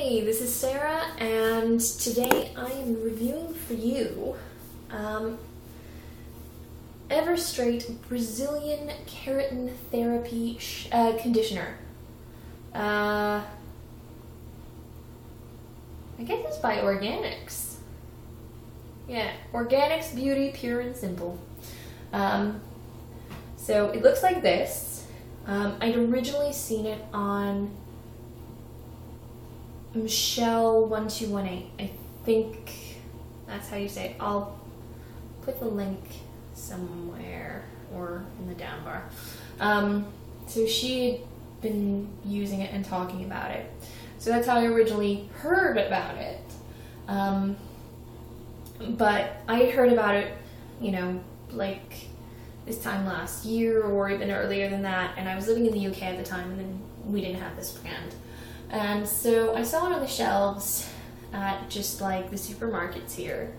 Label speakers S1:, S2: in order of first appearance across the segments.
S1: Hey, this is Sarah, and today I am reviewing for you Ever Straight Brazilian Keratin Therapy Conditioner. I guess it's by Orgnix. Yeah, Orgnix Beauty, pure and simple. So it looks like this. I'd originally seen it on Michelle 1218. I think that's how you say it. I'll put the link somewhere or in the down bar. So she had been using it and talking about it. So that's how I originally heard about it. But I had heard about it, like this time last year or even earlier than that, and I was living in the UK at the time, and then we didn't have this brand. And so I saw it on the shelves at just like the supermarkets here.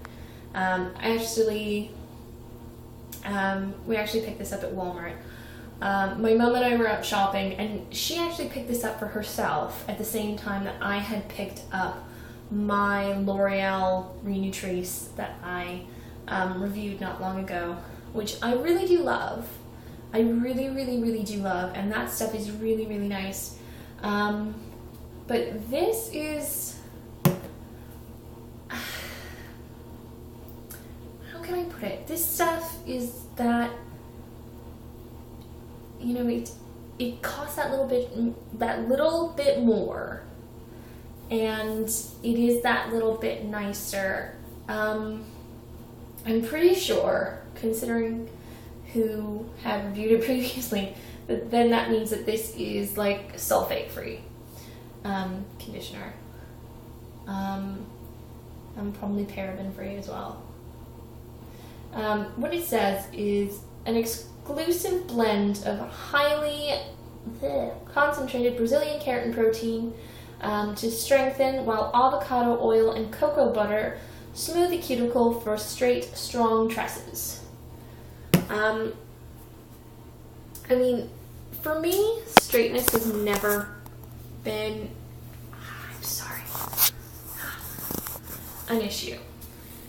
S1: We actually picked this up at Walmart. My mom and I were out shopping, and she actually picked this up for herself at the same time that I had picked up my L'Oreal Renutrice that I reviewed not long ago, which I really do love. I really, really, really do love, and that stuff is really, really nice. But this is, how can I put it? This stuff is that, it costs that little bit more, and it is that little bit nicer. I'm pretty sure, considering who have reviewed it previously, then that means that this is like sulfate free conditioner, and probably paraben free as well. What it says is an exclusive blend of highly concentrated Brazilian keratin protein to strengthen, while avocado oil and cocoa butter smooth the cuticle for straight, strong tresses. For me, straightness has never been, an issue.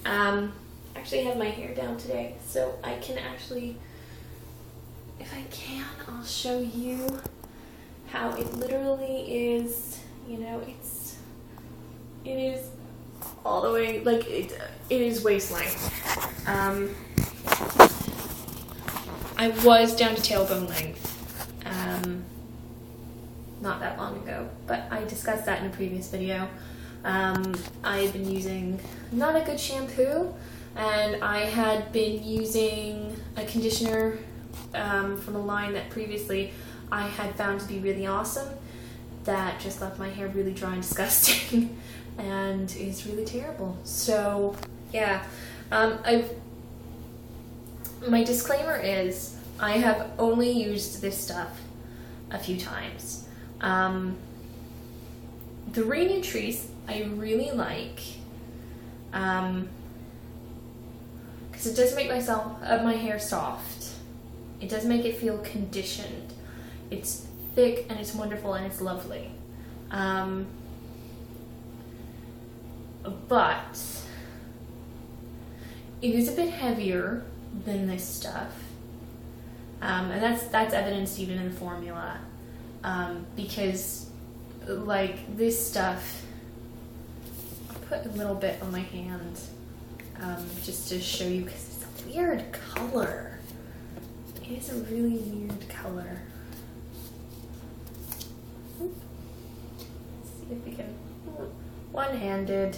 S1: Actually, I have my hair down today, so I can actually, if I can, I'll show you how it literally is. It is all the way, like it is waist length. I was down to tailbone length not that long ago, but I discussed that in a previous video. I had been using not a good shampoo, and I had been using a conditioner from a line that previously I had found to be really awesome, that just left my hair really dry and disgusting and is really terrible. So yeah, my disclaimer is I have only used this stuff a few times. The Renutrice I really like, because it does make my hair soft. It does make it feel conditioned. It's thick and it's wonderful and it's lovely. But it is a bit heavier than this stuff, and that's evidenced even in the formula, because like this stuff, I'll put a little bit on my hand just to show you, because it's a weird color. It is a really weird color. Let's see if we can, one-handed.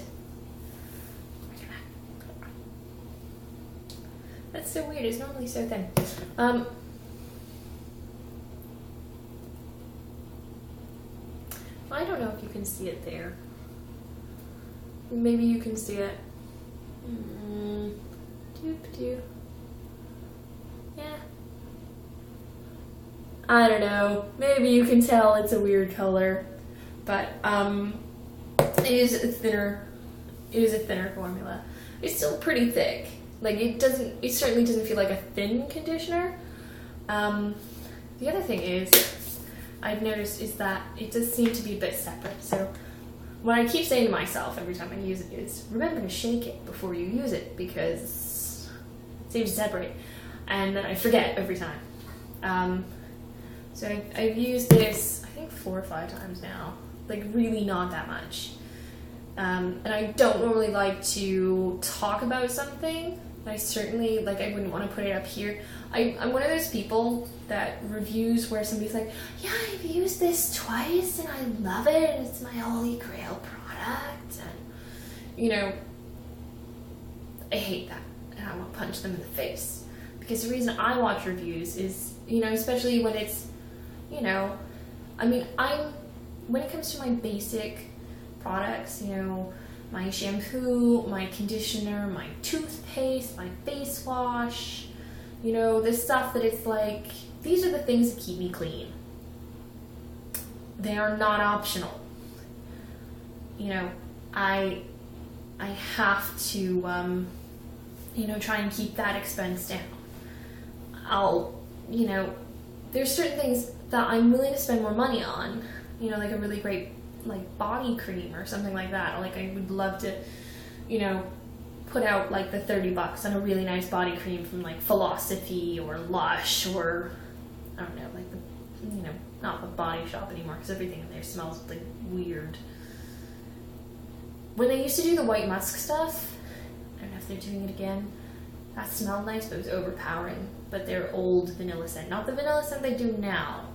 S1: That's so weird, it's normally so thin. I don't know if you can see it there. Maybe you can see it. Yeah. I don't know. Maybe you can tell it's a weird color, but it is a thinner formula. It's still pretty thick. Like it certainly doesn't feel like a thin conditioner. The other thing is, I've noticed is that it does seem to be a bit separate. So what I keep saying to myself every time I use it is, remember to shake it before you use it, because it seems to separate. And then I forget every time. So I've used this, I think 4 or 5 times now, like really not that much. And I don't normally like to talk about something. I certainly, like, I wouldn't want to put it up here. I'm one of those people that reviews where somebody's like, yeah, I've used this twice and I love it and it's my holy grail product. And, you know, I hate that. And I want to punch them in the face. Because the reason I watch reviews is, you know, especially when it's, you know, I mean, when it comes to my basic products, you know, my shampoo, my conditioner, my toothpaste, my face wash, you know, this stuff that it's like, these are the things that keep me clean. They are not optional. You know, I have to, you know, try and keep that expense down. You know, there's certain things that I'm willing to spend more money on, you know, like a really great, like, body cream or something like that. Like, I would love to, you know, put out like the $30 on a really nice body cream from like Philosophy or Lush or, I don't know, like the, you know, not the Body Shop anymore because everything in there smells like weird. When they used to do the white musk stuff, I don't know if they're doing it again, that smelled nice, but it was overpowering. But their old vanilla scent, not the vanilla scent they do now,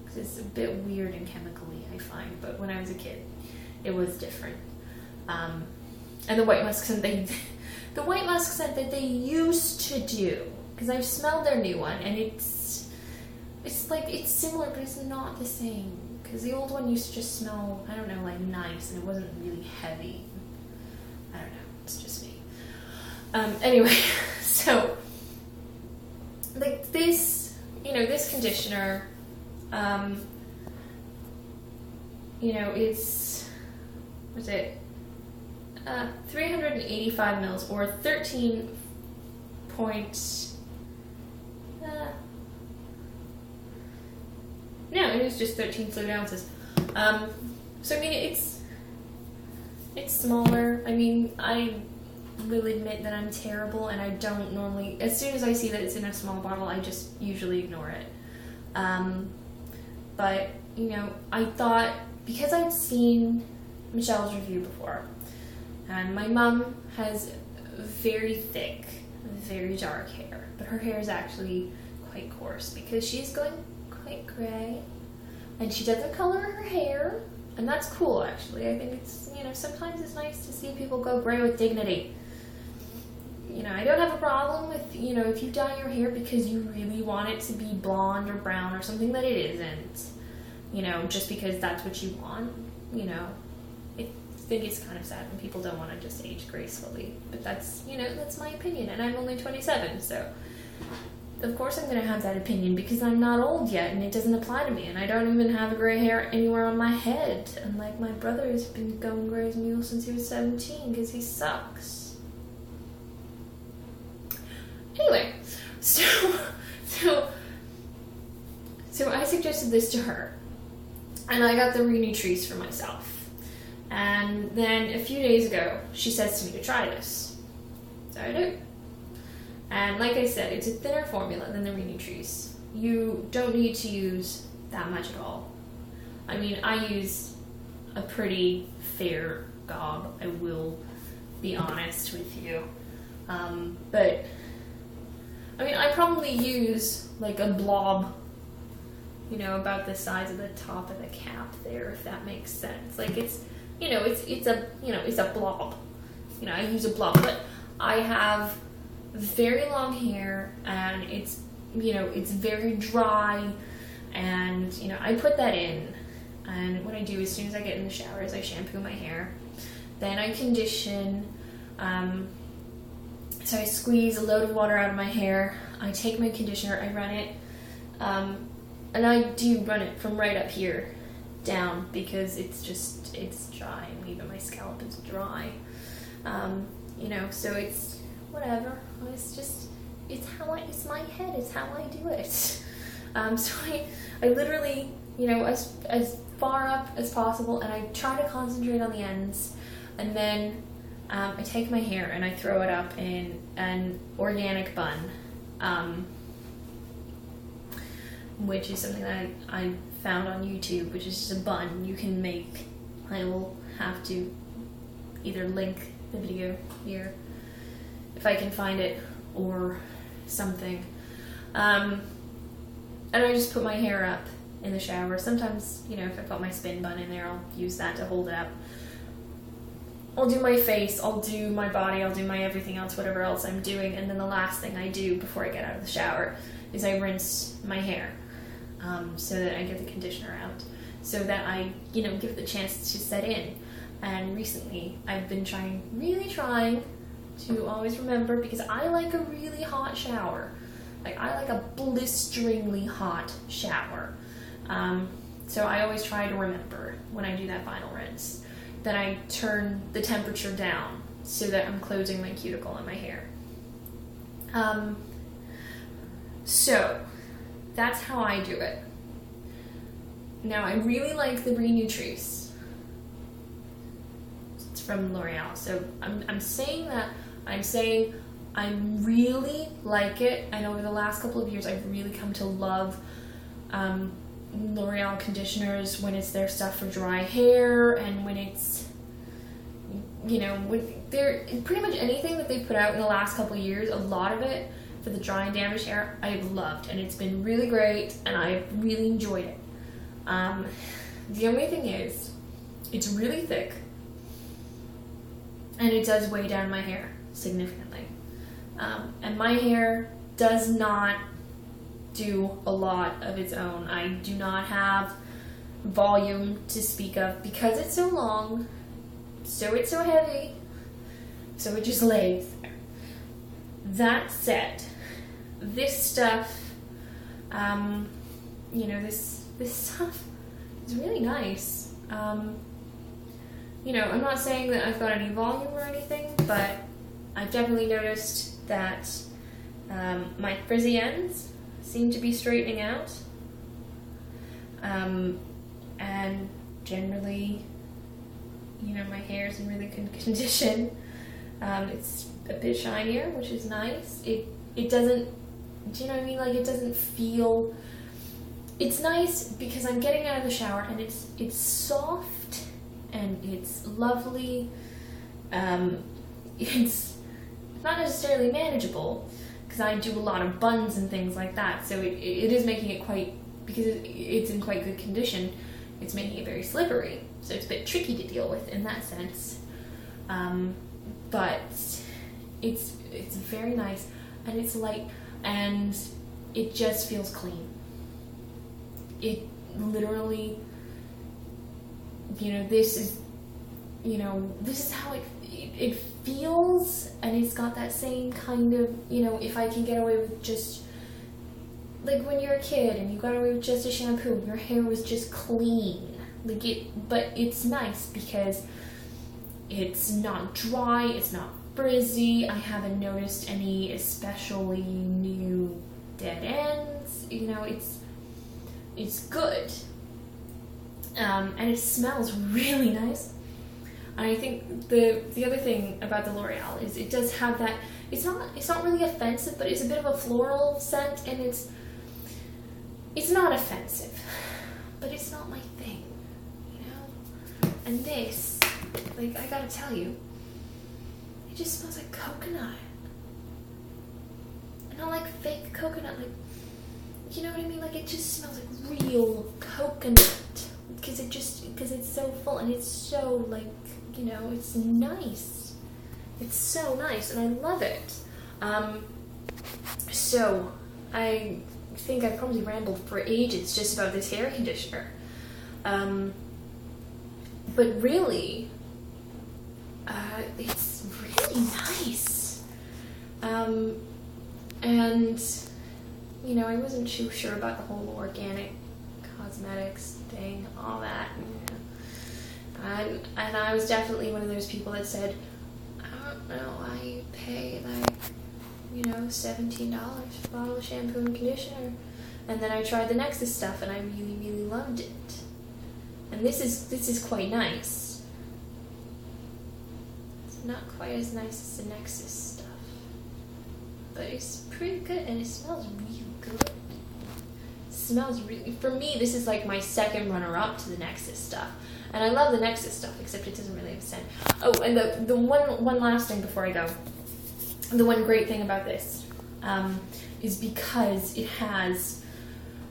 S1: because it's a bit weird and chemically, I find. But when I was a kid, it was different. And the white musk scent the white musk scent that they used to do, because I've smelled their new one, and it's like, it's similar, but it's not the same. Because the old one used to just smell, I don't know, like nice, and it wasn't really heavy. I don't know, it's just me. Anyway, so, like this, you know, this conditioner, you know, it's, what's it, 385 mils, or 13 point, no, it is just 13 fluid ounces. So I mean, it's smaller. I mean, I will admit that I'm terrible, and I don't normally, as soon as I see that it's in a small bottle, I just usually ignore it. But, you know, I thought, because I'd seen Michelle's review before, and my mom has very thick, very dark hair, but her hair is actually quite coarse because she's going quite gray, and she doesn't color her hair, and that's cool actually. I think it's, you know, sometimes it's nice to see people go gray with dignity. You know, I don't have a problem with, you know, if you dye your hair because you really want it to be blonde or brown or something that it isn't, you know, just because that's what you want, you know. I think it's kind of sad when people don't want to just age gracefully, but that's, you know, that's my opinion, and I'm only 27, so of course I'm going to have that opinion because I'm not old yet and it doesn't apply to me, and I don't even have gray hair anywhere on my head, unlike my brother who's been going gray as a mule since he was 17 because he sucks. Anyway, so I suggested this to her, and I got the Re-Nutrice for myself. And then a few days ago, she says to me to try this. So I do. And like I said, it's a thinner formula than the Re-Nutrice. You don't need to use that much at all. I mean, I use a pretty fair gob, I will be honest with you. But, I mean, I probably use like a blob, you know, about the size of the top of the cap there, if that makes sense. Like, it's, you know, it's a blob. You know, I use a blob, but I have very long hair, and it's, you know, it's very dry, and, you know, I put that in, and what I do as soon as I get in the shower is I shampoo my hair, then I condition, so I squeeze a load of water out of my hair, I take my conditioner, I run it, and I do run it from right up here down because it's dry, and even my scalp is dry, you know, so it's whatever, it's my head, it's how I do it. So I literally, you know, as far up as possible, and I try to concentrate on the ends, and then I take my hair and I throw it up in an organic bun, which is something that I found on YouTube, which is just a bun you can make. I will have to either link the video here if I can find it or something. And I just put my hair up in the shower. Sometimes, you know, if I've got my spin bun in there, I'll use that to hold it up. I'll do my face, I'll do my body, I'll do my everything else, whatever else I'm doing, and then the last thing I do before I get out of the shower is I rinse my hair, so that I get the conditioner out, so that I, you know, give it the chance to set in. And recently, I've been really trying to always remember, because I like a really hot shower. Like, I like a blisteringly hot shower. So I always try to remember when I do that final rinse that I turn the temperature down so that I'm closing my cuticle and my hair. So that's how I do it. Now, I really like the Renutrice. It's from L'Oreal. So I'm saying I really like it. And over the last couple of years, I've really come to love L'Oreal conditioners when it's their stuff for dry hair, and when it's, you know, when they're pretty much anything that they've put out in the last couple of years, a lot of it for the dry and damaged hair, I've loved, and it's been really great, and I've really enjoyed it. The only thing is, it's really thick, and it does weigh down my hair significantly. And my hair does not do a lot of its own. I do not have volume to speak of because it's so long, so it's so heavy, so it just lays there. That said, this stuff, you know, this stuff is really nice. You know, I'm not saying that I've got any volume or anything, but I've definitely noticed that my frizzy ends seem to be straightening out, and generally, you know, my hair's in really good condition. It's a bit shinier, which is nice. It doesn't, do you know what I mean? Like, it doesn't feel, it's nice because I'm getting out of the shower and it's soft and it's lovely. It's not necessarily manageable, because I do a lot of buns and things like that, so it is making it quite, because it's in quite good condition, it's making it very slippery, so it's a bit tricky to deal with in that sense. But it's very nice, and it's light, and it just feels clean. It literally, you know, this is how it feels, and it's got that same kind of, you know, if I can get away with just, like when you're a kid and you got away with just a shampoo, your hair was just clean, like but it's nice because it's not dry, it's not frizzy, I haven't noticed any especially new dead ends, you know, it's good, and it smells really nice. And I think the other thing about the L'Oreal is it does have that, it's not really offensive, but it's a bit of a floral scent, and it's not offensive, but it's not my thing, you know? And this, like, I gotta tell you, it just smells like coconut. And not like fake coconut, like, you know what I mean? Like, it just smells like real coconut. Because it's so full, and it's so, like, you know, it's nice. It's so nice, and I love it. So, I think I probably rambled for ages just about this hair conditioner. But really, it's really nice. And, you know, I wasn't too sure about the whole organic cosmetics thing, all that. And I was definitely one of those people that said, I don't know, I pay like, you know, $17 for a bottle of shampoo and conditioner. And then I tried the Nexus stuff and I really, really loved it. And this is quite nice. It's not quite as nice as the Nexus stuff, but it's pretty good, and it smells really good. Smells really, for me, this is like my second runner-up to the Nexus stuff. And I love the Nexus stuff, except it doesn't really have a scent. Oh, and the one last thing before I go. The one great thing about this is because it has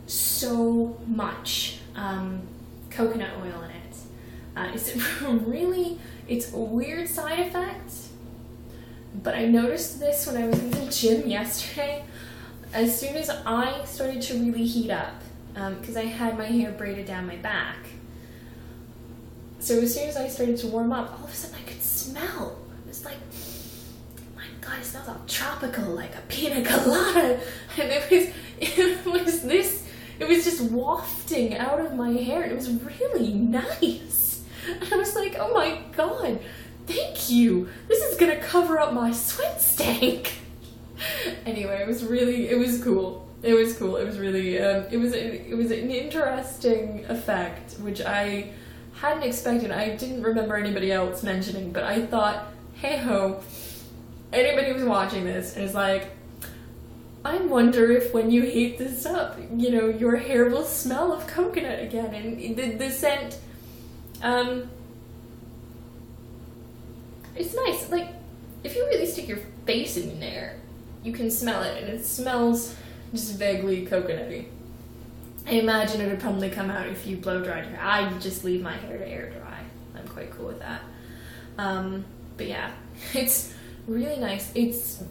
S1: so much coconut oil in it. It's a weird side effect, but I noticed this when I was in the gym yesterday. As soon as I started to really heat up, because I had my hair braided down my back, so as soon as I started to warm up, all of a sudden I could smell. It was like, my God, it smells all tropical, like a pina colada. And it was just wafting out of my hair. It was really nice. And I was like, oh my God, thank you. This is gonna cover up my sweat stank. Anyway, it was cool. It was cool. It was really, it was an interesting effect, which I hadn't expected. I didn't remember anybody else mentioning, but I thought, hey ho, anybody who's watching this is like, I wonder if when you heat this up, you know, your hair will smell of coconut again. And the scent, it's nice. Like, if you really stick your face in there, you can smell it, and it smells just vaguely coconutty. I imagine it would probably come out if you blow dried your hair. I just leave my hair to air dry. I'm quite cool with that. But yeah, it's really nice. It's,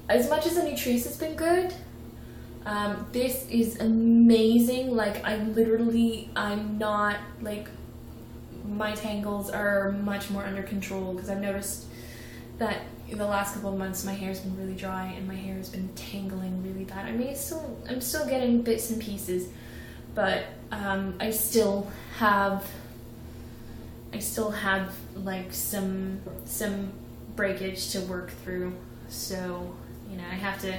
S1: as much as the Nutrice has been good, this is amazing. Like, I'm not, like, my tangles are much more under control, because I've noticed that in the last couple of months my hair's been really dry and my hair has been tangling really bad. I mean, I'm still getting bits and pieces, but I still have like some breakage to work through. So, you know, I have to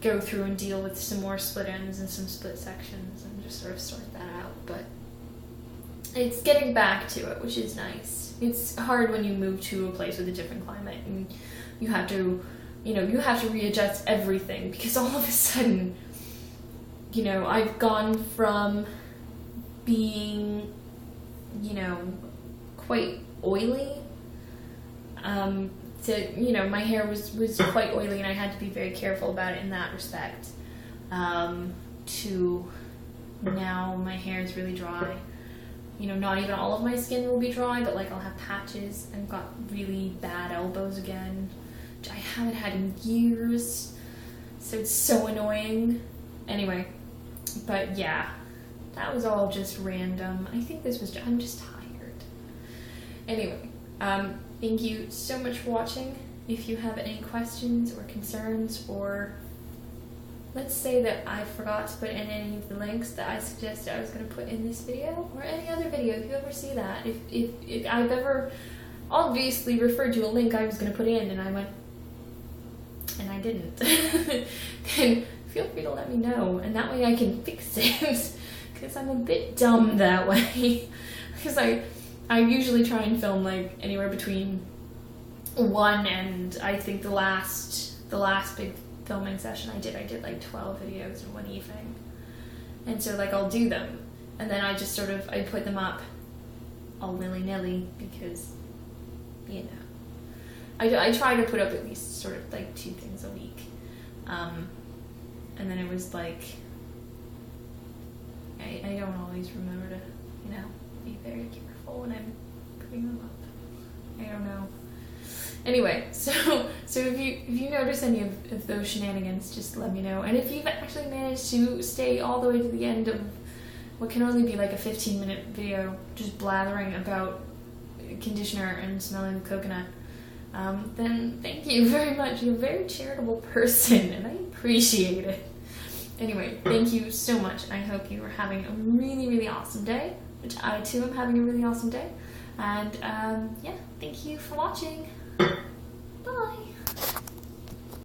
S1: go through and deal with some more split ends and some split sections and just sort of sort that out. But it's getting back to it, which is nice. It's hard when you move to a place with a different climate and you have to readjust everything, because all of a sudden, you know, I've gone from being, you know, quite oily, to, you know, my hair was quite oily and I had to be very careful about it in that respect, to now my hair is really dry. You know, not even all of my skin will be dry, but like I'll have patches. I've got really bad elbows again, which I haven't had in years, so it's so annoying. Anyway, but yeah, that was all just random. I think I'm just tired. Anyway, thank you so much for watching. If you have any questions or concerns, or let's say that I forgot to put in any of the links that I suggested I was going to put in this video, or any other video, if you ever see that, if I've ever obviously referred to a link I was going to put in and I went, and I didn't, then feel free to let me know, and that way I can fix it, because I'm a bit dumb that way, because I usually try and film like anywhere between 1 and I think the last big filming session I did like 12 videos in one evening. And so like I'll do them and then I just sort of, I put them up all willy-nilly, because, you know, I try to put up at least sort of like 2 things a week. And then it was like, I don't always remember to, you know, be very careful when I'm putting them up. I don't know. Anyway, so if you notice any of those shenanigans, just let me know. And if you've actually managed to stay all the way to the end of what can only be like a 15-minute video, just blathering about conditioner and smelling of coconut, then thank you very much. You're a very charitable person, and I appreciate it. Anyway, thank you so much. I hope you are having a really, really awesome day, which I too am having a really awesome day. And yeah, thank you for watching. Bye.